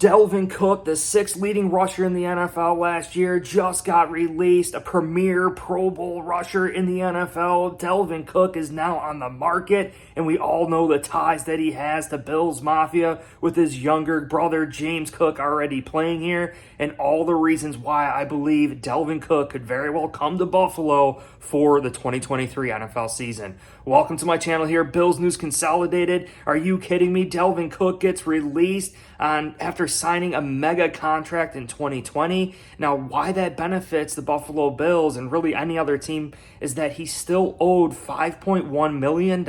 Dalvin Cook, the sixth leading rusher in the NFL last year, just got released, a premier Pro Bowl rusher in the NFL. Dalvin Cook is now on the market, and we all know the ties that he has to Bills Mafia with his younger brother James Cook already playing here, and all the reasons why I believe Dalvin Cook could very well come to Buffalo for the 2023 NFL season. Welcome to my channel here, Bills News Consolidated. Are you kidding me? Dalvin Cook gets released after signing a mega contract in 2020. Now, why that benefits the Buffalo Bills and really any other team is that he still owed $5.1 million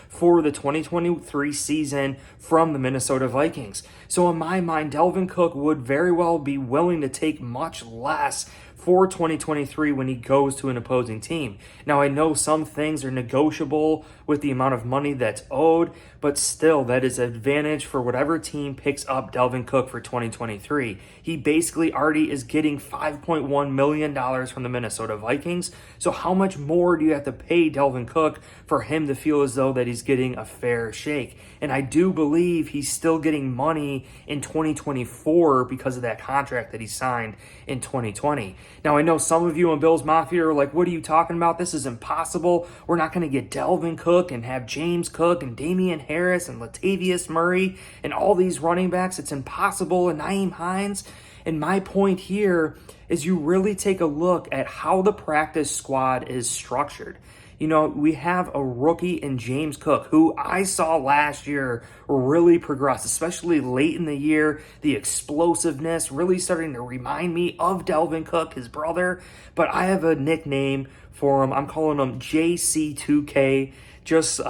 for the 2023 season from the Minnesota Vikings. So in my mind, Dalvin Cook would very well be willing to take much less for 2023 when he goes to an opposing team. Now, I know some things are negotiable with the amount of money that's owed, but still, that is an advantage for whatever team picks up Dalvin Cook for 2023. He basically already is getting $5.1 million from the Minnesota Vikings. So how much more do you have to pay Dalvin Cook for him to feel as though that he's getting a fair shake? And I do believe he's still getting money in 2024 because of that contract that he signed in 2020. Now, I know some of you in Bills Mafia are like, what are you talking about? This is impossible. We're not going to get Dalvin Cook and have James Cook and Damian Harris and Latavius Murray and all these running backs. It's impossible. And Nyheim Hines. And my point here is you really take a look at how the practice squad is structured. You know, we have a rookie in James Cook, who I saw last year really progress, especially late in the year. The explosiveness really starting to remind me of Dalvin Cook, his brother. But I have a nickname for him. I'm calling him JC2K, just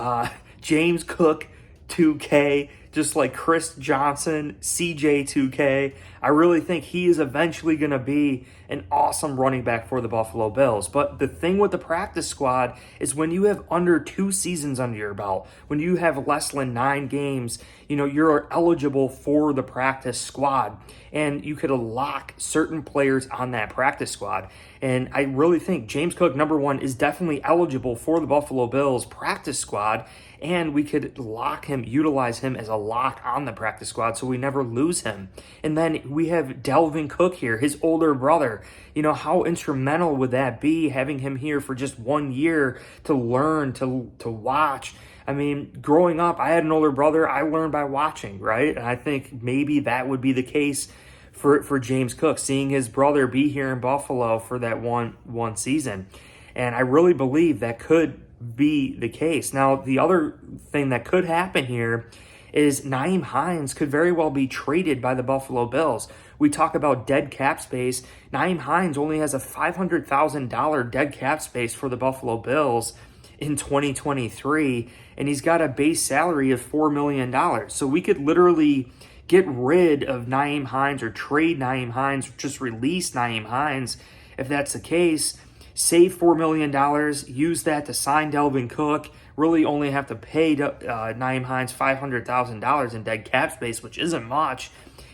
James Cook 2K, just like Chris Johnson, CJ2K. I really think he is eventually going to be an awesome running back for the Buffalo Bills. But the thing with the practice squad is when you have under 2 seasons under your belt, when you have less than 9 games, you know, you're eligible for the practice squad. And you could lock certain players on that practice squad. And I really think James Cook, number one, is definitely eligible for the Buffalo Bills practice squad. And we could lock him, utilize him as a lock on the practice squad so we never lose him. And then we have Dalvin Cook here, his older brother. You know, how instrumental would that be, having him here for just 1 year to learn, to watch? I mean, growing up, I had an older brother. I learned by watching, right? And I think maybe that would be the case for James Cook, seeing his brother be here in Buffalo for that one season. And I really believe that could be the case. Now, the other thing that could happen here is Nyheim Hines could very well be traded by the Buffalo Bills. We talk about dead cap space. Nyheim Hines only has a $500,000 dead cap space for the Buffalo Bills in 2023, and he's got a base salary of $4 million. So we could literally get rid of Nyheim Hines or trade Nyheim Hines, just release Nyheim Hines if that's the case. Save $4 million, use that to sign Dalvin Cook, really only have to pay Nyheim Hines $500,000 in dead cap space, which isn't much.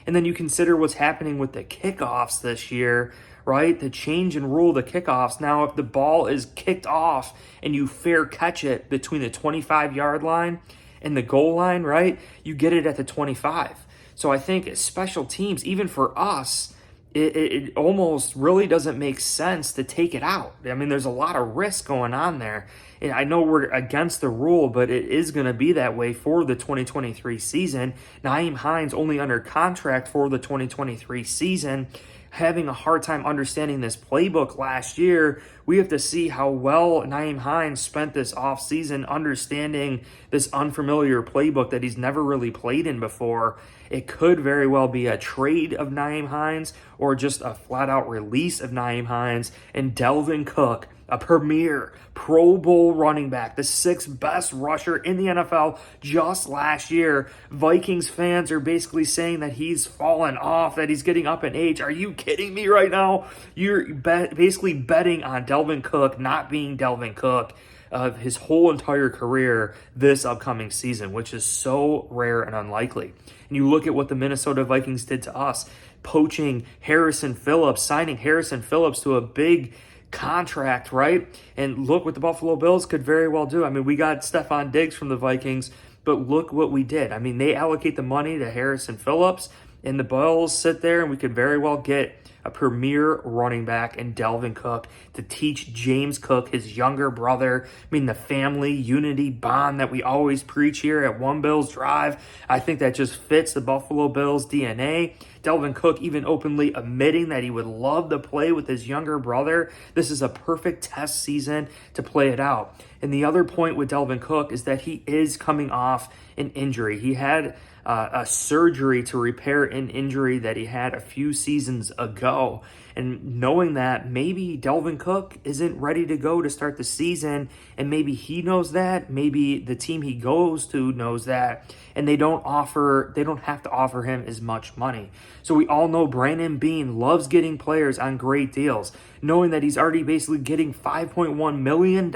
And then you consider what's happening with the kickoffs this year, right? The change in rule of the kickoffs. Now, if the ball is kicked off and you fair catch it between the 25-yard line and the goal line, right, you get it at the 25. So I think special teams, even for us, it almost really doesn't make sense to take it out. I mean, there's a lot of risk going on there. And I know we're against the rule, but it is going to be that way for the 2023 season. Nyheim Hines only under contract for the 2023 season, having a hard time understanding this playbook last year. We have to see how well Nyheim Hines spent this offseason understanding this unfamiliar playbook that he's never really played in before. It could very well be a trade of Nyheim Hines or just a flat-out release of Nyheim Hines and Dalvin Cook, a premier Pro Bowl running back, the 6th best rusher in the NFL just last year. Vikings fans are basically saying that he's fallen off, that he's getting up in age. Are you kidding me right now? You're basically betting on Dalvin Cook not being Dalvin Cook of his whole entire career this upcoming season, which is so rare and unlikely. And you look at what the Minnesota Vikings did to us, poaching Harrison Phillips, signing Harrison Phillips to a big contract, right? And look what the Buffalo Bills could very well do. I mean, we got Stephon Diggs from the Vikings, but look what we did. I mean, they allocate the money to Harrison Phillips, And the Bills sit there and we could very well get a premier running back in Dalvin Cook to teach James Cook, his younger brother. I mean, the family unity bond that we always preach here at One Bills Drive. I think that just fits the Buffalo Bills DNA. Dalvin Cook even openly admitting that he would love to play with his younger brother. This is a perfect test season to play it out. And the other point with Dalvin Cook is that he is coming off an injury. He had a surgery to repair an injury that he had a few seasons ago. And knowing that, maybe Dalvin Cook isn't ready to go to start the season, and maybe he knows that, maybe the team he goes to knows that, and they don't have to offer him as much money. So we all know Brandon Beane loves getting players on great deals, knowing that he's already basically getting $5.1 million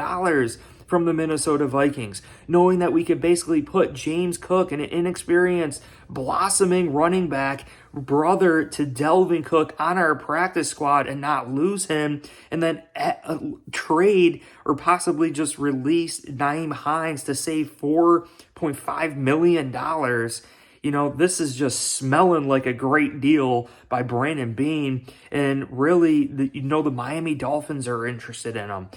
from the Minnesota Vikings, knowing that we could basically put James Cook, an inexperienced, blossoming running back, brother to Dalvin Cook, on our practice squad and not lose him, and then trade or possibly just release Nyheim Hines to save $4.5 million. This is just smelling like a great deal by Brandon Beane. And really, the Miami Dolphins are interested in him.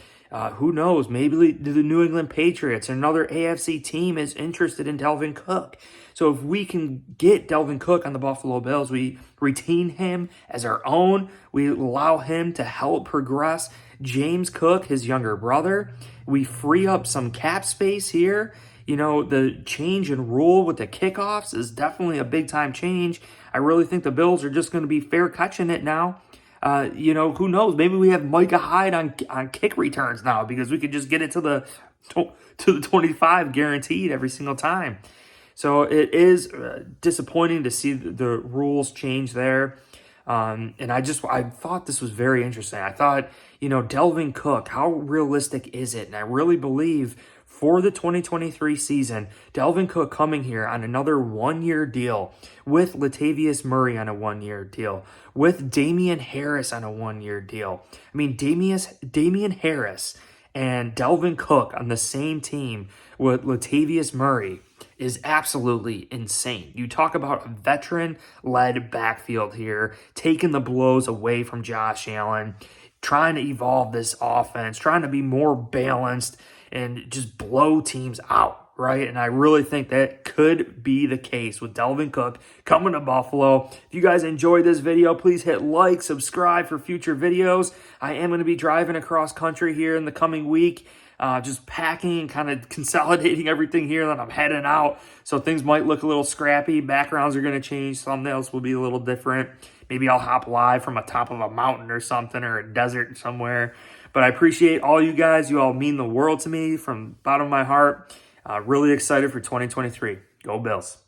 Who knows? Maybe the New England Patriots, another AFC team, is interested in Dalvin Cook. So if we can get Dalvin Cook on the Buffalo Bills, we retain him as our own. We allow him to help progress James Cook, his younger brother. We free up some cap space here. The change in rule with the kickoffs is definitely a big-time change. I really think the Bills are just going to be fair catching it now. Who knows? Maybe we have Micah Hyde on kick returns now because we could just get it to the 25 guaranteed every single time. So it is disappointing to see the rules change there. And I thought this was very interesting. I thought, Dalvin Cook, how realistic is it? And I really believe for the 2023 season, Dalvin Cook coming here on another one-year deal with Latavius Murray on a one-year deal, with Damian Harris on a one-year deal. I mean, Damian Harris and Dalvin Cook on the same team with Latavius Murray is absolutely insane. You talk about a veteran-led backfield here, taking the blows away from Josh Allen, trying to evolve this offense, trying to be more balanced, and just blow teams out, right? And I really think that could be the case with Dalvin Cook coming to Buffalo. If you guys enjoyed this video, please hit like, subscribe for future videos. I am going to be driving across country here in the coming week, just packing, kind of consolidating everything here, then I'm heading out. So things might look a little scrappy. Backgrounds are going to change. Thumbnails will be a little different. Maybe I'll hop live from the top of a mountain or something, or a desert somewhere. But I appreciate all you guys. You all mean the world to me from the bottom of my heart. Really excited for 2023. Go Bills.